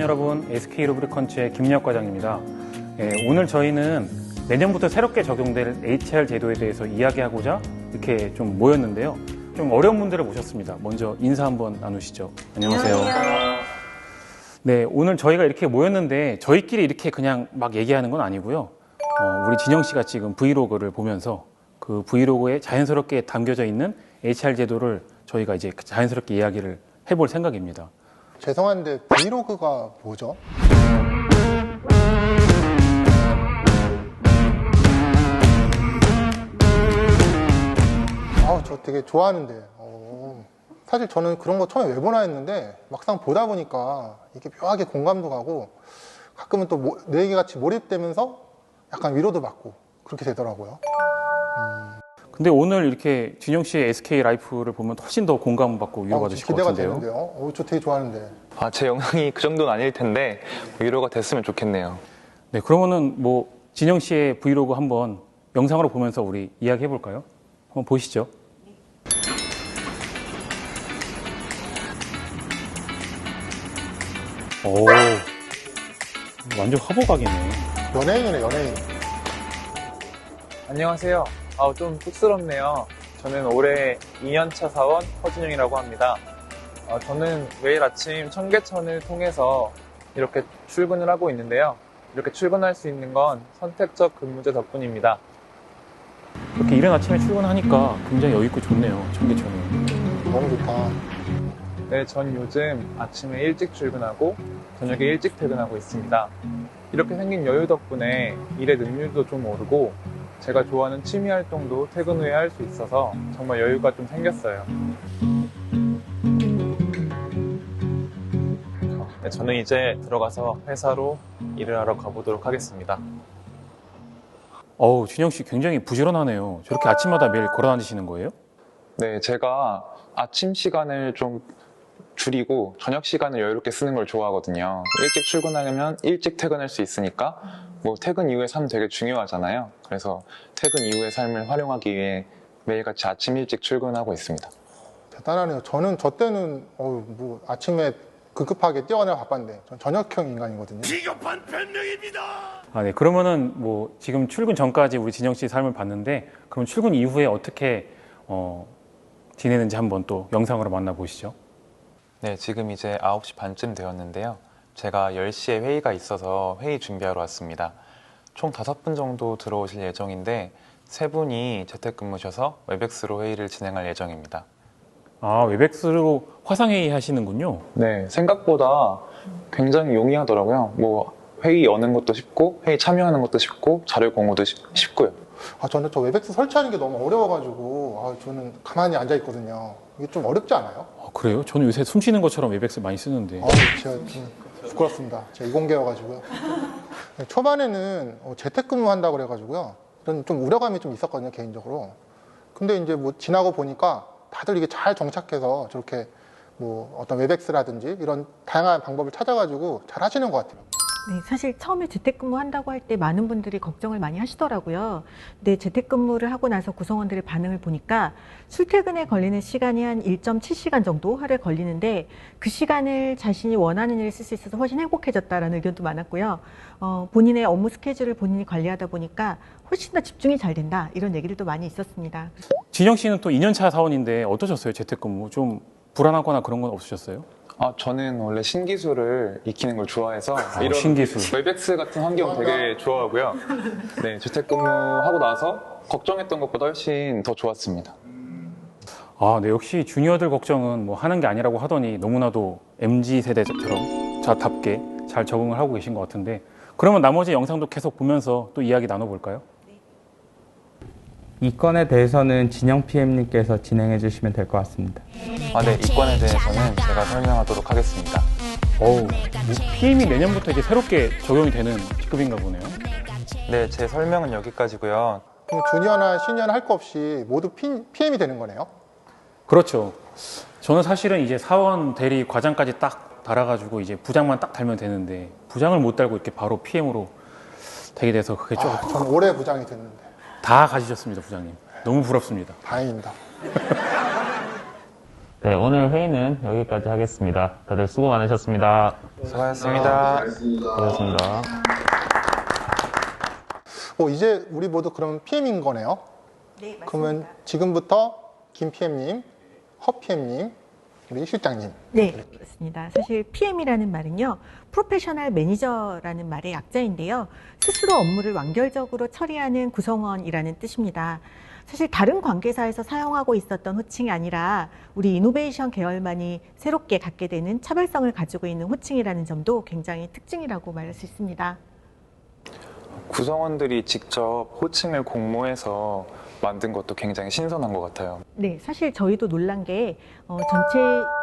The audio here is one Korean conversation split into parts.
여러분, SK루브리컨츠의 김유혁 과장입니다. 오늘 저희는 내년부터 새롭게 적용될 HR 제도에 대해서 이야기하고자 이렇게 좀 모였는데요. 좀 어려운 분들을 모셨습니다. 먼저 인사 한번 나누시죠. 안녕하세요. 네, 오늘 저희가 이렇게 모였는데 저희끼리 이렇게 그냥 막 얘기하는 건 아니고요. 우리 진영 씨가 지금 브이로그를 보면서 그 브이로그에 자연스럽게 담겨져 있는 HR 제도를 저희가 이제 자연스럽게 이야기를 해볼 생각입니다. 죄송한데 브이로그가 뭐죠? 저 되게 좋아하는데 사실 저는 그런 거 처음에 왜 보나 했는데 막상 보다 보니까 이게 묘하게 공감도 가고 가끔은 또 내 얘기 같이 몰입되면서 약간 위로도 받고 그렇게 되더라고요. 근데 오늘 이렇게 진영 씨의 SK 라이프를 보면 훨씬 더 공감받고 위로받으실 것 같은데요. 기대가 되는데요. 저 되게 좋아하는데. 제 영향이 그 정도는 아닐 텐데 위로가 됐으면 좋겠네요. 네, 그러면은 뭐 진영 씨의 브이로그 한번 영상으로 보면서 우리 이야기 해볼까요? 한번 보시죠. 오, 완전 화보각이네. 연예인이네, 연예인. 안녕하세요. 좀 쑥스럽네요. 저는 올해 2년차 사원 허진영이라고 합니다. 저는 매일 아침 청계천을 통해서 이렇게 출근을 하고 있는데요. 이렇게 출근할 수 있는 건 선택적 근무제 덕분입니다. 이렇게 이른 아침에 출근하니까 굉장히 여유있고 좋네요, 청계천이. 너무 좋다. 네, 전 요즘 아침에 일찍 출근하고 저녁에 일찍 퇴근하고 있습니다. 이렇게 생긴 여유 덕분에 일의 능률도 좀 오르고 제가 좋아하는 취미 활동도 퇴근 후에 할 수 있어서 정말 여유가 좀 생겼어요. 네, 저는 이제 들어가서 회사로 일을 하러 가보도록 하겠습니다. 진영 씨 굉장히 부지런하네요. 저렇게 아침마다 매일 걸어 다니시는 거예요? 네, 제가 아침 시간을 좀 줄이고 저녁 시간을 여유롭게 쓰는 걸 좋아하거든요. 일찍 출근하려면 일찍 퇴근할 수 있으니까 뭐 퇴근 이후의 삶 되게 중요하잖아요. 그래서 퇴근 이후의 삶을 활용하기 위해 매일같이 아침 일찍 출근하고 있습니다. 대단하네요. 저 때는 뭐 아침에 급급하게 뛰어가느라 바빴는데 전 저녁형 인간이거든요. 비겁한 변명입니다. 네. 그러면은 뭐 지금 출근 전까지 우리 진영 씨 삶을 봤는데 그럼 출근 이후에 어떻게 지내는지 한번 또 영상으로 만나보시죠. 네, 지금 이제 9시 반쯤 되었는데요. 제가 10시에 회의가 있어서 회의 준비하러 왔습니다. 총 5분 정도 들어오실 예정인데 3분이 재택근무셔서 웹엑스로 회의를 진행할 예정입니다. 웹엑스로 화상회의 하시는군요. 네, 생각보다 굉장히 용이하더라고요. 뭐 회의 여는 것도 쉽고 회의 참여하는 것도 쉽고 자료 공유도 쉽고요. 저는 저 웹엑스 설치하는 게 너무 어려워가지고 저는 가만히 앉아 있거든요. 이게 좀 어렵지 않아요? 그래요? 저는 요새 숨 쉬는 것처럼 웹엑스 많이 쓰는데. 제가 좀 부끄럽습니다. 제가 이공계여가지고요. 초반에는 재택근무 한다고 그래가지고요. 저는 좀 우려감이 좀 있었거든요, 개인적으로. 근데 이제 뭐 지나고 보니까 다들 이게 잘 정착해서 저렇게 뭐 어떤 웹엑스라든지 이런 다양한 방법을 찾아가지고 잘 하시는 것 같아요. 네, 사실 처음에 재택근무 한다고 할 때 많은 분들이 걱정을 많이 하시더라고요. 근데 재택근무를 하고 나서 구성원들의 반응을 보니까 출퇴근에 걸리는 시간이 한 1.7시간 정도 하루에 걸리는데 그 시간을 자신이 원하는 일을 쓸 수 있어서 훨씬 행복해졌다라는 의견도 많았고요. 본인의 업무 스케줄을 본인이 관리하다 보니까 훨씬 더 집중이 잘 된다 이런 얘기들도 많이 있었습니다. 진영 씨는 또 2년차 사원인데 어떠셨어요? 재택근무 좀 불안하거나 그런 건 없으셨어요? 저는 원래 신기술을 익히는 걸 좋아해서 이런 신기술. 웹엑스 같은 환경 되게 좋아하고요. 네, 재택근무하고 나서 걱정했던 것보다 훨씬 더 좋았습니다. 네, 역시 주니어들 걱정은 뭐 하는 게 아니라고 하더니 너무나도 MZ 세대처럼 저답게 잘 적응을 하고 계신 것 같은데 그러면 나머지 영상도 계속 보면서 또 이야기 나눠볼까요? 이 건에 대해서는 진영 PM님께서 진행해 주시면 될 것 같습니다. 네, 이 건에 대해서는 제가 설명하도록 하겠습니다. 뭐 PM이 내년부터 이제 새롭게 적용이 되는 직급인가 보네요. 네, 제 설명은 여기까지고요. 그럼 주니어나 시니어나 할 거 없이 모두 PM이 되는 거네요? 그렇죠. 저는 사실은 이제 사원, 대리, 과장까지 딱 달아가지고 이제 부장만 딱 달면 되는데 부장을 못 달고 이렇게 바로 PM으로 되게 돼서 그게 좀 저는 올해 부장이 됐는데. 다 가지셨습니다, 부장님. 너무 부럽습니다. 다행입니다. 네, 오늘 회의는 여기까지 하겠습니다. 다들 수고 많으셨습니다. 수고하셨습니다. 수고하셨습니다. 이제 우리 모두 그럼 PM인 거네요. 네, 그러면 지금부터 김 PM님, 허 PM님, 우리 실장님. 네, 그렇습니다. 사실 PM이라는 말은요, 프로페셔널 매니저라는 말의 약자인데요. 스스로 업무를 완결적으로 처리하는 구성원이라는 뜻입니다. 사실 다른 관계사에서 사용하고 있었던 호칭이 아니라 우리 이노베이션 계열만이 새롭게 갖게 되는 차별성을 가지고 있는 호칭이라는 점도 굉장히 특징이라고 말할 수 있습니다. 구성원들이 직접 호칭을 공모해서 만든 것도 굉장히 신선한 것 같아요. 네, 사실 저희도 놀란 게 전체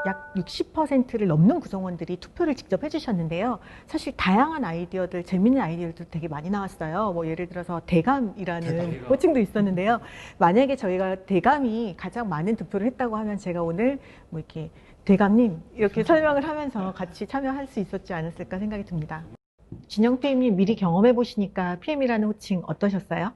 약 60%를 넘는 구성원들이 투표를 직접 해주셨는데요. 사실 다양한 아이디어들, 재밌는 아이디어들 되게 많이 나왔어요. 뭐 예를 들어서 대감이라는 호칭도 있었는데요. 만약에 저희가 대감이 가장 많은 투표를 했다고 하면 제가 오늘 뭐 이렇게 대감님 이렇게 설명을 하면서 같이 참여할 수 있었지 않았을까 생각이 듭니다. 진영 PM님 미리 경험해 보시니까 PM이라는 호칭 어떠셨어요?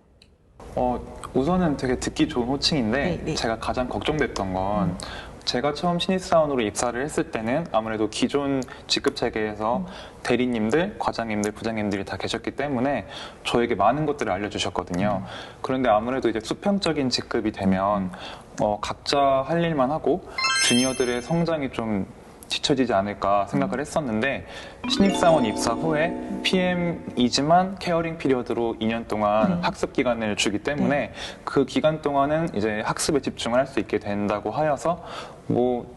우선은 되게 듣기 좋은 호칭인데 네. 제가 가장 걱정됐던 건 제가 처음 신입사원으로 입사를 했을 때는 아무래도 기존 직급 체계에서 대리님들, 과장님들, 부장님들이 다 계셨기 때문에 저에게 많은 것들을 알려주셨거든요. 그런데 아무래도 이제 수평적인 직급이 되면 각자 할 일만 하고 주니어들의 성장이 좀 뒤처지지 않을까 생각을 했었는데 신입사원 입사 후에 PM이지만 케어링 피리어드로 2년 동안 학습 기간을 주기 때문에 그 기간 동안은 이제 학습에 집중을 할 수 있게 된다고 하여서 뭐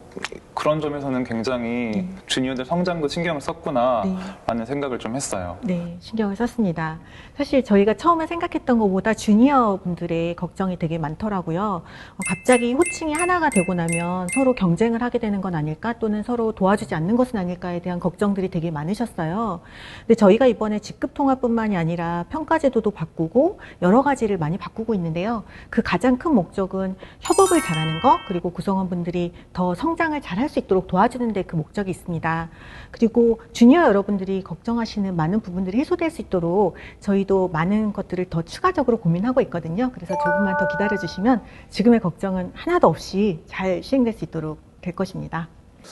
그런 점에서는 굉장히 주니어들 성장도 신경을 썼구나라는 생각을 좀 했어요. 네, 신경을 썼습니다. 사실 저희가 처음에 생각했던 것보다 주니어 분들의 걱정이 되게 많더라고요. 갑자기 호칭이 하나가 되고 나면 서로 경쟁을 하게 되는 건 아닐까 또는 서로 도와주지 않는 것은 아닐까에 대한 걱정들이 되게 많으셨어요. 근데 저희가 이번에 직급 통합뿐만이 아니라 평가 제도도 바꾸고 여러 가지를 많이 바꾸고 있는데요. 그 가장 큰 목적은 협업을 잘하는 것 그리고 구성원분들이 더 성장을 잘할 수 있도록 도와주는 데 그 목적이 있습니다. 그리고 주니어 여러분들이 걱정하시는 많은 부분들이 해소될 수 있도록 저희도 많은 것들을 더 추가적으로 고민하고 있거든요. 그래서 조금만 더 기다려주시면 지금의 걱정은 하나도 없이 잘 시행될 수 있도록 될 것입니다.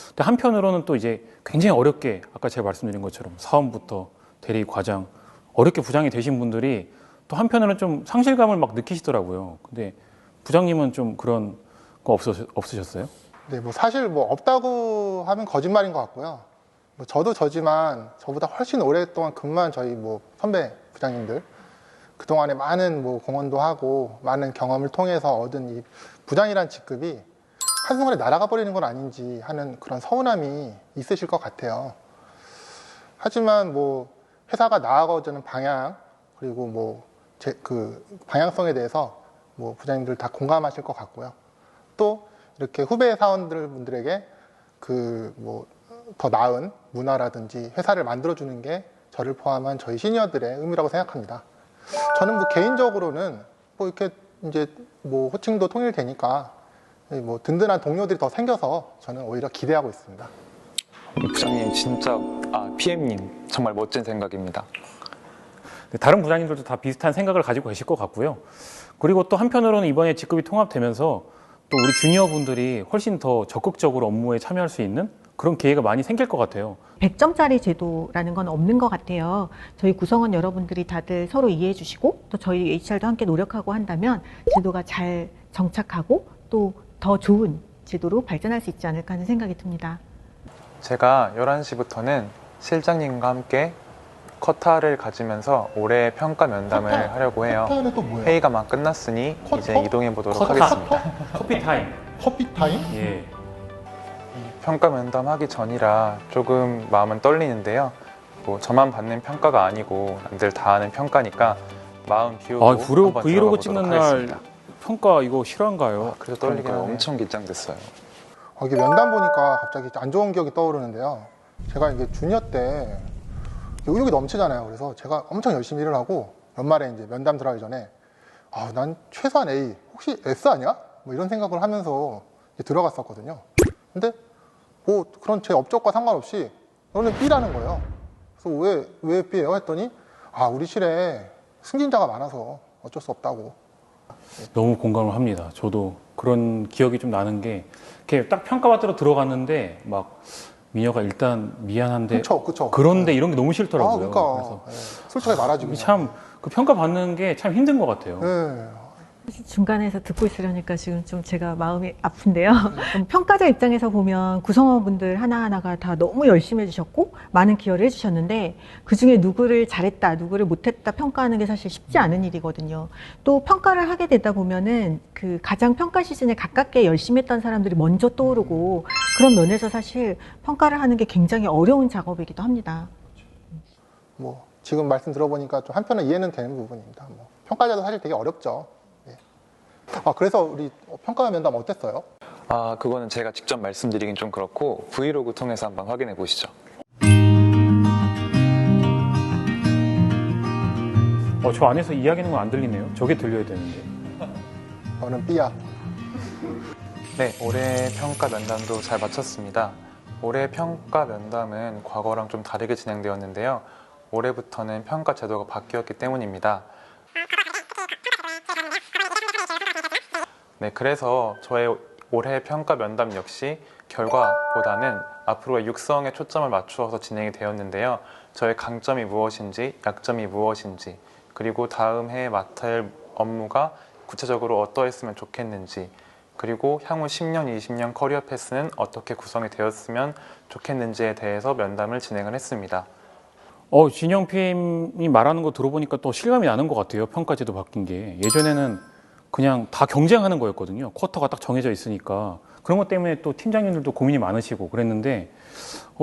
근데 한편으로는 또 이제 굉장히 어렵게 아까 제가 말씀드린 것처럼 사원부터 대리, 과장 어렵게 부장이 되신 분들이 또 한편으로는 좀 상실감을 막 느끼시더라고요. 근데 부장님은 좀 그런 거 없으셨어요? 네, 뭐 사실 뭐 없다고 하면 거짓말인 것 같고요. 뭐 저도 저지만 저보다 훨씬 오랫동안 근무한 저희 뭐 선배 부장님들 그동안에 많은 뭐 공헌도 하고 많은 경험을 통해서 얻은 이 부장이란 직급이 한순간에 날아가 버리는 건 아닌지 하는 그런 서운함이 있으실 것 같아요. 하지만 뭐 회사가 나아가자는 방향 그리고 뭐 그 방향성에 대해서 뭐 부장님들 다 공감하실 것 같고요. 또 이렇게 후배 사원들에게 그 뭐 더 나은 문화라든지 회사를 만들어주는 게 저를 포함한 저희 시니어들의 의미라고 생각합니다. 저는 뭐 개인적으로는 뭐 이렇게 이제 뭐 호칭도 통일되니까 뭐 든든한 동료들이 더 생겨서 저는 오히려 기대하고 있습니다. 부장님 진짜 PM님 정말 멋진 생각입니다. 다른 부장님들도 다 비슷한 생각을 가지고 계실 것 같고요. 그리고 또 한편으로는 이번에 직급이 통합되면서 또 우리 주니어 분들이 훨씬 더 적극적으로 업무에 참여할 수 있는 그런 기회가 많이 생길 것 같아요. 100점짜리 제도라는 건 없는 것 같아요. 저희 구성원 여러분들이 다들 서로 이해해 주시고 또 저희 HR도 함께 노력하고 한다면 제도가 잘 정착하고 또 더 좋은 제도로 발전할 수 있지 않을까 하는 생각이 듭니다. 제가 11시부터는 실장님과 함께 커타를 가지면서 올해 평가 면담을 하려고 해요. 커타는 또 뭐예요? 회의가 막 끝났으니 커터? 이제 이동해 보도록 커터? 하겠습니다. 커피 타임. 커피 타임? 예. 평가 면담하기 전이라 조금 마음은 떨리는데요. 뭐 저만 받는 평가가 아니고 남들 다 하는 평가니까 마음 비우고 한번 들어가 브이로그 보도록 찍는 하겠습니다. 날 평가 이거 실화인가요? 그래서 떨리긴 그러니까요. 엄청 긴장됐어요. 이게 면담 보니까 갑자기 안 좋은 기억이 떠오르는데요. 제가 이게 주니어 때 의욕이 넘치잖아요. 그래서 제가 엄청 열심히 일을 하고 연말에 이제 면담 들어가기 전에 난 최소한 A, 혹시 S 아니야? 뭐 이런 생각을 하면서 들어갔었거든요. 근데 뭐 그런 제 업적과 상관없이 너는 B라는 거예요. 그래서 왜 B예요? 했더니 우리 실에 승진자가 많아서 어쩔 수 없다고. 너무 공감을 합니다. 저도 그런 기억이 좀 나는 게 이렇게 딱 평가받으러 들어갔는데 막 미녀가 일단 미안한데 그쵸. 그런데 이런 게 너무 싫더라고요. 그러니까. 솔직하게 말하지. 그냥. 참 그 평가 받는 게 참 힘든 것 같아요. 네. 중간에서 듣고 있으려니까 지금 좀 제가 마음이 아픈데요. 평가자 입장에서 보면 구성원분들 하나하나가 다 너무 열심히 해주셨고 많은 기여를 해주셨는데 그중에 누구를 잘했다, 누구를 못했다 평가하는 게 사실 쉽지 않은 일이거든요. 또 평가를 하게 되다 보면은 그 가장 평가 시즌에 가깝게 열심히 했던 사람들이 먼저 떠오르고 그런 면에서 사실 평가를 하는 게 굉장히 어려운 작업이기도 합니다. 뭐 지금 말씀 들어보니까 좀 한편은 이해는 되는 부분입니다. 뭐 평가자도 사실 되게 어렵죠. 네. 그래서 우리 평가 면담 어땠어요? 그거는 제가 직접 말씀드리긴 좀 그렇고 브이로그 통해서 한번 확인해 보시죠. 저 안에서 이야기하는 건 안 들리네요. 저게 들려야 되는데. 저는 B야. 네, 올해 평가 면담도 잘 마쳤습니다. 올해 평가 면담은 과거랑 좀 다르게 진행되었는데요. 올해부터는 평가 제도가 바뀌었기 때문입니다. 네, 그래서 저의 올해 평가 면담 역시 결과보다는 앞으로의 육성에 초점을 맞추어서 진행이 되었는데요. 저의 강점이 무엇인지, 약점이 무엇인지, 그리고 다음 해에 맡아야 할 업무가 구체적으로 어떠했으면 좋겠는지, 그리고 향후 10년, 20년 커리어 패스는 어떻게 구성이 되었으면 좋겠는지에 대해서 면담을 진행을 했습니다. 진영 PM이 말하는 거 들어보니까 또 실감이 나는 것 같아요. 평가제도 바뀐 게. 예전에는 그냥 다 경쟁하는 거였거든요. 쿼터가 딱 정해져 있으니까. 그런 것 때문에 또 팀장님들도 고민이 많으시고 그랬는데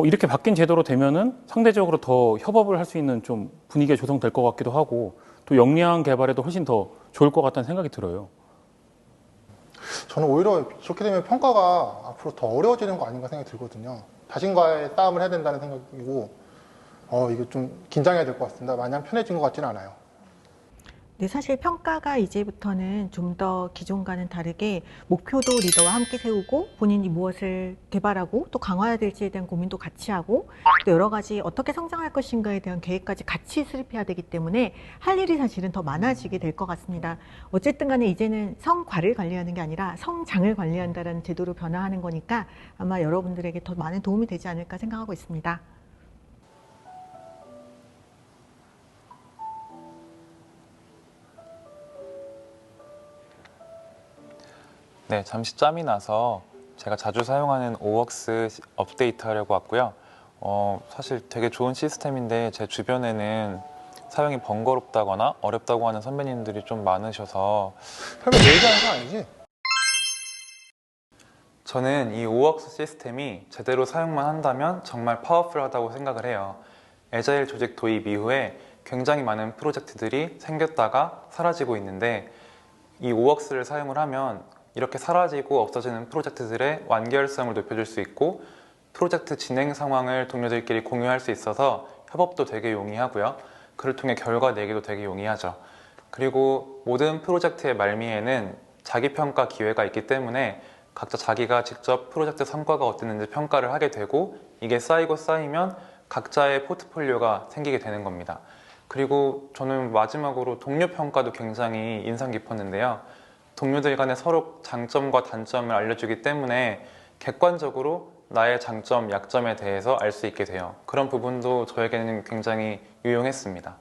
이렇게 바뀐 제도로 되면은 상대적으로 더 협업을 할 수 있는 좀 분위기가 조성될 것 같기도 하고 또 역량 개발에도 훨씬 더 좋을 것 같다는 생각이 들어요. 저는 오히려 그렇게 되면 평가가 앞으로 더 어려워지는 거 아닌가 생각이 들거든요. 자신과의 싸움을 해야 된다는 생각이고 이거 좀 긴장해야 될 것 같습니다. 마냥 편해진 것 같지는 않아요. 네, 사실 평가가 이제부터는 좀 더 기존과는 다르게 목표도 리더와 함께 세우고 본인이 무엇을 개발하고 또 강화해야 될지에 대한 고민도 같이 하고 또 여러 가지 어떻게 성장할 것인가에 대한 계획까지 같이 수립해야 되기 때문에 할 일이 사실은 더 많아지게 될 것 같습니다. 어쨌든 간에 이제는 성과를 관리하는 게 아니라 성장을 관리한다는 제도로 변화하는 거니까 아마 여러분들에게 더 많은 도움이 되지 않을까 생각하고 있습니다. 네, 잠시 짬이 나서 제가 자주 사용하는 오웍스 업데이트 하려고 왔고요. 사실 되게 좋은 시스템인데 제 주변에는 사용이 번거롭다거나 어렵다고 하는 선배님들이 좀 많으셔서 설마 내 얘기하는 거 아니지? 저는 이 오웍스 시스템이 제대로 사용만 한다면 정말 파워풀하다고 생각을 해요. 애자일 조직 도입 이후에 굉장히 많은 프로젝트들이 생겼다가 사라지고 있는데 이 오웍스를 사용을 하면 이렇게 사라지고 없어지는 프로젝트들의 완결성을 높여줄 수 있고 프로젝트 진행 상황을 동료들끼리 공유할 수 있어서 협업도 되게 용이하고요. 그를 통해 결과 내기도 되게 용이하죠. 그리고 모든 프로젝트의 말미에는 자기평가 기회가 있기 때문에 각자 자기가 직접 프로젝트 성과가 어땠는지 평가를 하게 되고 이게 쌓이고 쌓이면 각자의 포트폴리오가 생기게 되는 겁니다. 그리고 저는 마지막으로 동료 평가도 굉장히 인상 깊었는데요. 동료들 간에 서로 장점과 단점을 알려주기 때문에 객관적으로 나의 장점, 약점에 대해서 알 수 있게 돼요. 그런 부분도 저에게는 굉장히 유용했습니다.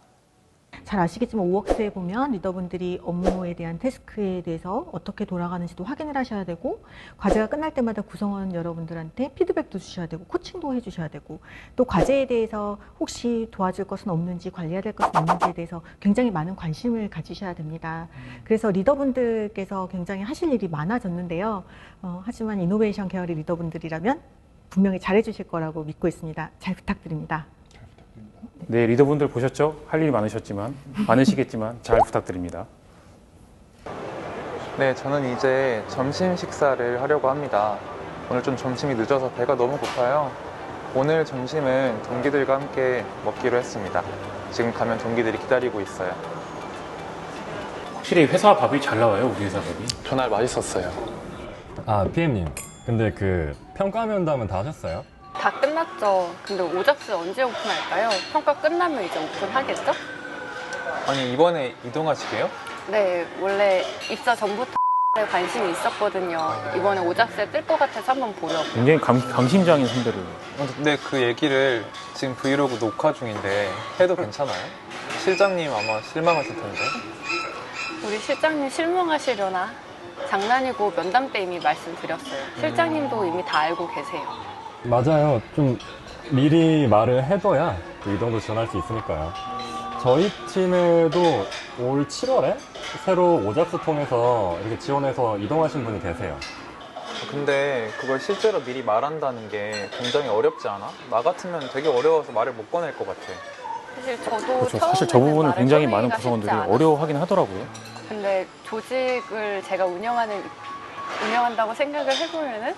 잘 아시겠지만 오웍스에 보면 리더분들이 업무에 대한 태스크에 대해서 어떻게 돌아가는지도 확인을 하셔야 되고 과제가 끝날 때마다 구성원 여러분들한테 피드백도 주셔야 되고 코칭도 해주셔야 되고 또 과제에 대해서 혹시 도와줄 것은 없는지 관리해야 될 것은 없는지에 대해서 굉장히 많은 관심을 가지셔야 됩니다. 그래서 리더분들께서 굉장히 하실 일이 많아졌는데요. 하지만 이노베이션 계열의 리더분들이라면 분명히 잘해주실 거라고 믿고 있습니다. 잘 부탁드립니다. 네, 리더분들 보셨죠? 할 일이 많으시겠지만 잘 부탁드립니다. 네, 저는 이제 점심 식사를 하려고 합니다. 오늘 좀 점심이 늦어서 배가 너무 고파요. 오늘 점심은 동기들과 함께 먹기로 했습니다. 지금 가면 동기들이 기다리고 있어요. 확실히 회사 밥이 잘 나와요, 우리 회사 밥이. 전날 맛있었어요. PM님, 근데 그 평가 면담은 다 하셨어요? 다 끝났죠. 근데 오작스 언제 오픈할까요? 평가 끝나면 이제 오픈하겠죠? 아니, 이번에 이동하시게요? 네, 원래 입사 전부터 에 관심이 있었거든요. 이번에 오잡스에 뜰 것 같아서 한번 보려고. 굉장히 강심장인 선배를. 근데 그 얘기를 지금 브이로그 녹화 중인데 해도 괜찮아요? 실장님 아마 실망하실 텐데. 우리 실장님 실망하시려나? 장난이고 면담 때 이미 말씀드렸어요. 실장님도 이미 다 알고 계세요. 맞아요. 좀 미리 말을 해둬야 또 이동도 지원할 수 있으니까요. 저희 팀에도 올 7월에 새로 오잡스 통해서 이렇게 지원해서 이동하신 분이 계세요. 근데 그걸 실제로 미리 말한다는 게 굉장히 어렵지 않아? 나 같으면 되게 어려워서 말을 못 꺼낼 것 같아. 사실 저도 그렇죠. 사실 저 처음에는 부분은 말을 굉장히 꺼내기가 많은 쉽지 구성원들이 않았어요. 어려워하긴 하더라고요. 근데 조직을 제가 운영한다고 생각을 해보면은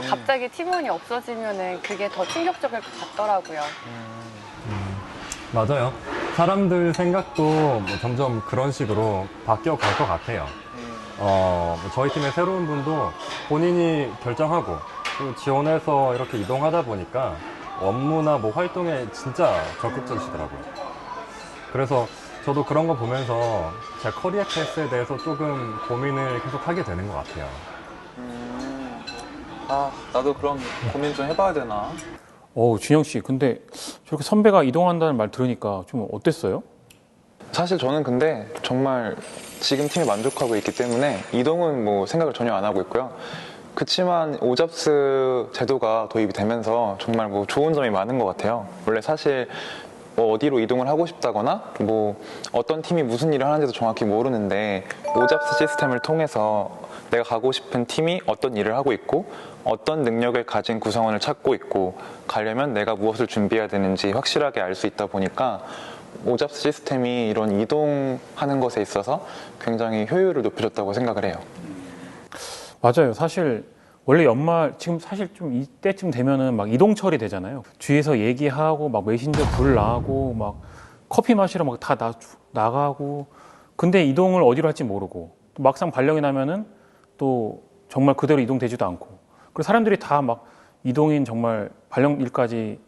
갑자기 팀원이 없어지면은 그게 더 충격적일 것 같더라고요. 맞아요. 사람들 생각도 뭐 점점 그런 식으로 바뀌어갈 것 같아요. 뭐 저희 팀의 새로운 분도 본인이 결정하고 또 지원해서 이렇게 이동하다 보니까 업무나 뭐 활동에 진짜 적극적이시더라고요. 그래서 저도 그런 거 보면서 제 커리어 패스에 대해서 조금 고민을 계속 하게 되는 것 같아요. 아, 나도 그럼 고민 좀 해봐야 되나? 준영 씨, 근데 저렇게 선배가 이동한다는 말 들으니까 좀 어땠어요? 사실 저는 근데 정말 지금 팀에 만족하고 있기 때문에 이동은 뭐 생각을 전혀 안 하고 있고요. 그치만 오잡스 제도가 도입이 되면서 정말 뭐 좋은 점이 많은 것 같아요. 원래 사실 뭐 어디로 이동을 하고 싶다거나 뭐 어떤 팀이 무슨 일을 하는지도 정확히 모르는데 오잡스 시스템을 통해서 내가 가고 싶은 팀이 어떤 일을 하고 있고 어떤 능력을 가진 구성원을 찾고 있고 가려면 내가 무엇을 준비해야 되는지 확실하게 알 수 있다 보니까 오잡스 시스템이 이런 이동하는 것에 있어서 굉장히 효율을 높여줬다고 생각을 해요. 맞아요. 사실 원래 연말 지금 사실 좀 이때쯤 되면은 막 이동 처리 되잖아요. 뒤에서 얘기하고 막 메신저 불 나가고 막 커피 마시러 막 다 나가고 근데 이동을 어디로 할지 모르고 또 막상 발령이 나면은 또 정말 그대로 이동되지도 않고 그리고 사람들이 다 막 이동인 정말 발령일까지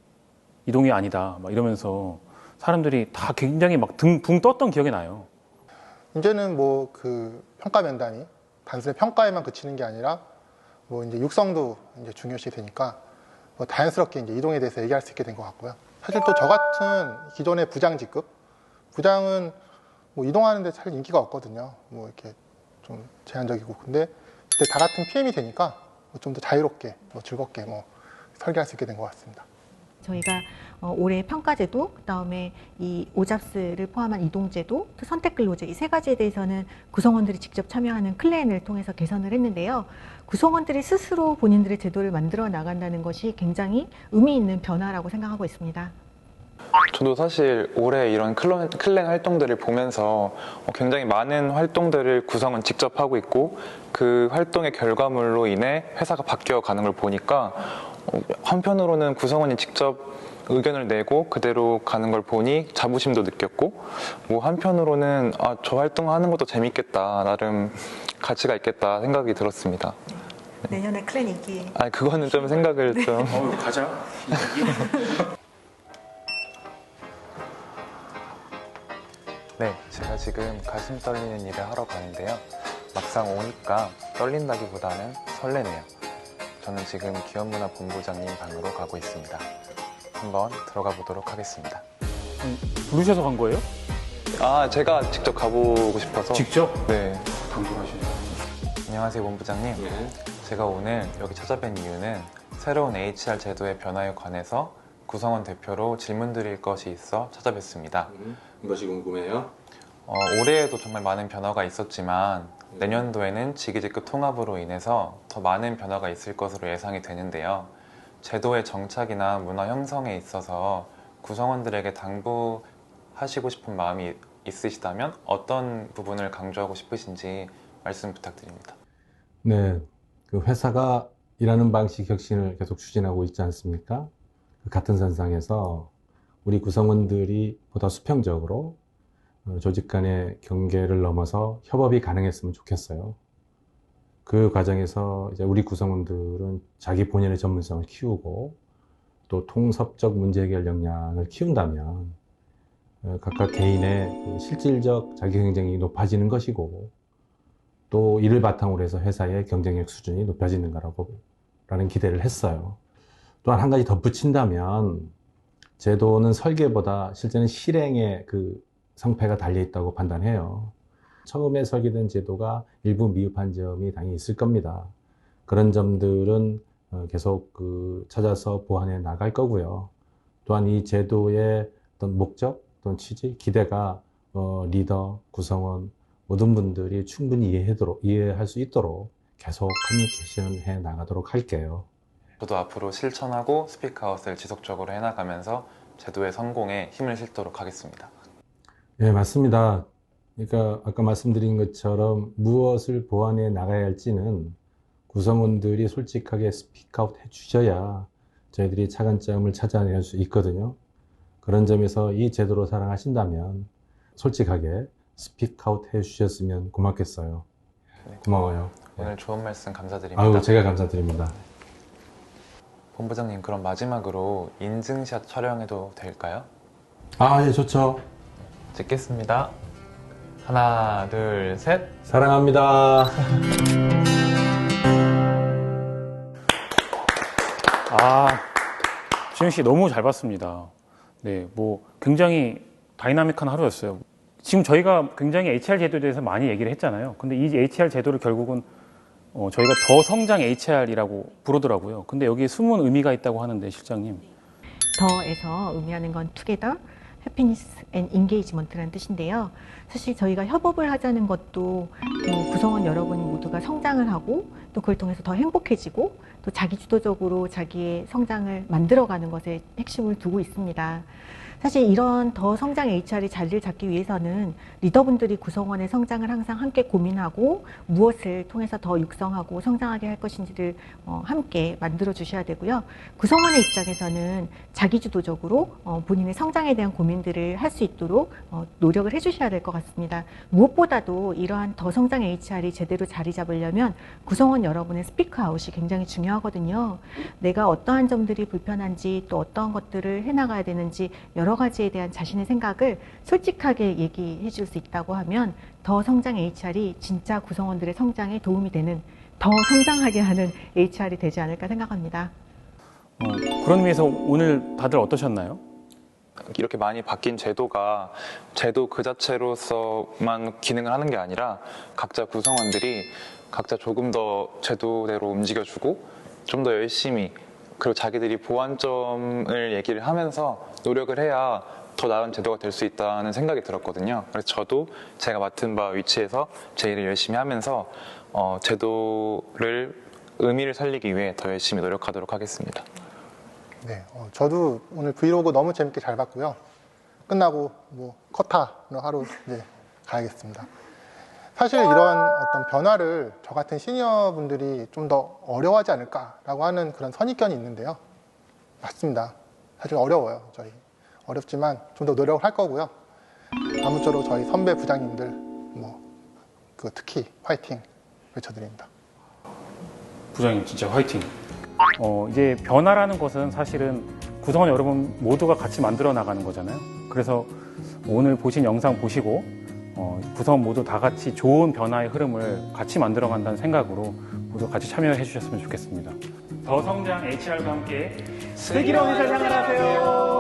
이동이 아니다 막 이러면서 사람들이 다 굉장히 막 붕 떴던 기억이 나요. 이제는 뭐 그 평가 면담이 단순히 평가에만 그치는 게 아니라 뭐 이제 육성도 이제 중요시 되니까 뭐 자연스럽게 이제 이동에 대해서 얘기할 수 있게 된 것 같고요. 사실 또 저 같은 기존의 부장 직급 부장은 뭐 이동하는데 사실 인기가 없거든요. 뭐 이렇게 좀 제한적이고 근데 이때 다 같은 PM이 되니까 좀 더 자유롭게 뭐 즐겁게 뭐 설계할 수 있게 된 것 같습니다. 저희가 올해 평가제도, 그다음에 이 오잡스를 포함한 이동제도, 또 선택 근로제 이 세 가지에 대해서는 구성원들이 직접 참여하는 클랜을 통해서 개선을 했는데요. 구성원들이 스스로 본인들의 제도를 만들어 나간다는 것이 굉장히 의미 있는 변화라고 생각하고 있습니다. 저도 사실 올해 이런 클랜 활동들을 보면서 굉장히 많은 활동들을 구성은 직접 하고 있고 그 활동의 결과물로 인해 회사가 바뀌어가는 걸 보니까 한편으로는 구성원이 직접 의견을 내고 그대로 가는 걸 보니 자부심도 느꼈고 뭐 한편으로는 저 활동하는 것도 재밌겠다 나름 가치가 있겠다 생각이 들었습니다. 내년에 클랜 인기. 그거는 좀 생각을 좀 가자. 네, 제가 지금 가슴 떨리는 일을 하러 가는데요. 막상 오니까 떨린다기보다는 설레네요. 저는 지금 기업문화본부장님 방으로 가고 있습니다. 한번 들어가 보도록 하겠습니다. 부르셔서 간 거예요? 제가 직접 가보고 싶어서. 직접? 네. 감동하시네요. 안녕하세요, 본부장님. 제가 오늘 여기 찾아뵌 이유는 새로운 HR 제도의 변화에 관해서 구성원 대표로 질문드릴 것이 있어 찾아뵙습니다. 무엇이 궁금해요? 올해에도 정말 많은 변화가 있었지만 내년도에는 직위직급 통합으로 인해서 더 많은 변화가 있을 것으로 예상이 되는데요. 제도의 정착이나 문화 형성에 있어서 구성원들에게 당부하시고 싶은 마음이 있으시다면 어떤 부분을 강조하고 싶으신지 말씀 부탁드립니다. 네, 그 회사가 일하는 방식 혁신을 계속 추진하고 있지 않습니까? 같은 선상에서 우리 구성원들이 보다 수평적으로 조직 간의 경계를 넘어서 협업이 가능했으면 좋겠어요. 그 과정에서 이제 우리 구성원들은 자기 본연의 전문성을 키우고 또 통섭적 문제 해결 역량을 키운다면 각각 개인의 그 실질적 자기 경쟁력이 높아지는 것이고 또 이를 바탕으로 해서 회사의 경쟁력 수준이 높아지는 거라는 기대를 했어요. 또한 한 가지 덧붙인다면 제도는 설계보다 실제는 실행에 그 성패가 달려있다고 판단해요. 처음에 설계된 제도가 일부 미흡한 점이 당연히 있을 겁니다. 그런 점들은 계속 찾아서 보완해 나갈 거고요. 또한 이 제도의 어떤 목적 또는 취지, 기대가 리더, 구성원 모든 분들이 충분히 이해할 수 있도록 계속 커뮤니케이션 해 나가도록 할게요. 저도 앞으로 실천하고 스피크아웃을 지속적으로 해나가면서 제도의 성공에 힘을 실도록 하겠습니다. 네, 맞습니다. 그러니까 아까 말씀드린 것처럼 무엇을 보완해 나가야 할지는 구성원들이 솔직하게 스피크아웃 해주셔야 저희들이 차관점을 찾아낼 수 있거든요. 그런 점에서 이 제도로 사랑하신다면 솔직하게 스피크아웃 해주셨으면 고맙겠어요. 고마워요. 오늘 좋은 말씀 감사드립니다. 아유, 제가 감사드립니다. 본부장님, 그럼 마지막으로 인증샷 촬영해도 될까요? 아, 예, 좋죠. 찍겠습니다. 하나, 둘, 셋. 사랑합니다. 주영 씨 너무 잘 봤습니다. 네, 뭐 굉장히 다이나믹한 하루였어요. 지금 저희가 굉장히 HR 제도에 대해서 많이 얘기를 했잖아요. 근데 이 HR 제도를 결국은 저희가 더 성장 HR이라고 부르더라고요. 근데 여기에 숨은 의미가 있다고 하는데 실장님. 더에서 의미하는 건 together, happiness and engagement라는 뜻인데요. 사실 저희가 협업을 하자는 것도 구성원 여러분 모두가 성장을 하고 또 그걸 통해서 더 행복해지고 또 자기 주도적으로 자기의 성장을 만들어가는 것에 핵심을 두고 있습니다. 사실 이런 더 성장 HR이 자리를 잡기 위해서는 리더분들이 구성원의 성장을 항상 함께 고민하고 무엇을 통해서 더 육성하고 성장하게 할 것인지를 함께 만들어 주셔야 되고요. 구성원의 입장에서는 자기주도적으로 본인의 성장에 대한 고민들을 할 수 있도록 노력을 해주셔야 될 것 같습니다. 무엇보다도 이러한 더 성장 HR이 제대로 자리 잡으려면 구성원 여러분의 스피크아웃이 굉장히 중요하거든요. 내가 어떠한 점들이 불편한지 또 어떠한 것들을 해나가야 되는지 여러 가지에 대한 자신의 생각을 솔직하게 얘기해 줄 수 있다고 하면 더 성장 HR이 진짜 구성원들의 성장에 도움이 되는 더 성장하게 하는 HR이 되지 않을까 생각합니다. 그런 의미에서 오늘 다들 어떠셨나요? 이렇게 많이 바뀐 제도가 제도 그 자체로서만 기능을 하는 게 아니라 각자 구성원들이 각자 조금 더 제도대로 움직여주고 좀 더 열심히 그리고 자기들이 보완점을 얘기를 하면서 노력을 해야 더 나은 제도가 될 수 있다는 생각이 들었거든요. 그래서 저도 제가 맡은 바 위치에서 제 일을 열심히 하면서 제도를 의미를 살리기 위해 더 열심히 노력하도록 하겠습니다. 네, 저도 오늘 브이로그 너무 재밌게 잘 봤고요. 끝나고 뭐 컷하러 하루 이제 가야겠습니다. 사실 이러한 어떤 변화를 저 같은 시니어 분들이 좀 더 어려워하지 않을까라고 하는 그런 선입견이 있는데요. 맞습니다. 사실 어려워요. 저희 어렵지만 좀 더 노력을 할 거고요. 아무쪼록 저희 선배 부장님들 특히 화이팅 외쳐드립니다. 부장님 진짜 화이팅. 이제 변화라는 것은 사실은 구성원 여러분 모두가 같이 만들어 나가는 거잖아요. 그래서 오늘 보신 영상 보시고 구성원 모두 다 같이 좋은 변화의 흐름을 같이 만들어 간다는 생각으로 모두 같이 참여해 주셨으면 좋겠습니다. 더 성장 HR과 함께 슬기로운 회사 생활하세요.